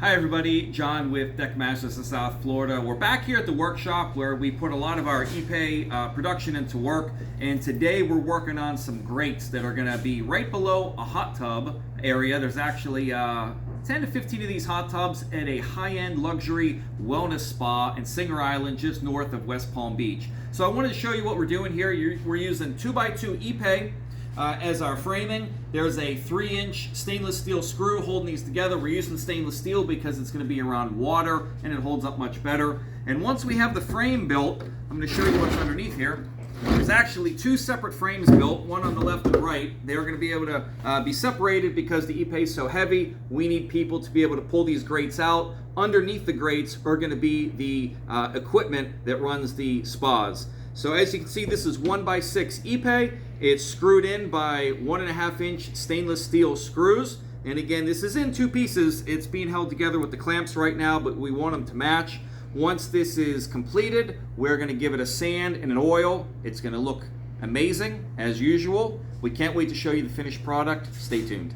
Hi everybody, John with Deck Masters in South Florida. We're back here at the workshop where we put a lot of our Ipe production into work, and today we're working on some grates that are going to be right below a hot tub area. There's actually 10 to 15 of these hot tubs at a high-end luxury wellness spa in Singer Island just north of West Palm Beach. So I wanted to show you what we're doing here. We're using 2x2 Ipe as our framing. There's a 3-inch stainless steel screw holding these together. We're using stainless steel because it's going to be around water and it holds up much better. And once we have the frame built, I'm going to show you what's underneath here. There's actually two separate frames built, one on the left and right. They're going to be able to be separated because the Ipe is so heavy. We need people to be able to pull these grates out. Underneath the grates are going to be the equipment that runs the spas. So as you can see, this is 1x6 Ipe. It's screwed in by 1.5-inch stainless steel screws. And again, this is in two pieces. It's being held together with the clamps right now, but we want them to match. Once this is completed, we're going to give it a sand and an oil. It's going to look amazing as usual. We can't wait to show you the finished product. Stay tuned.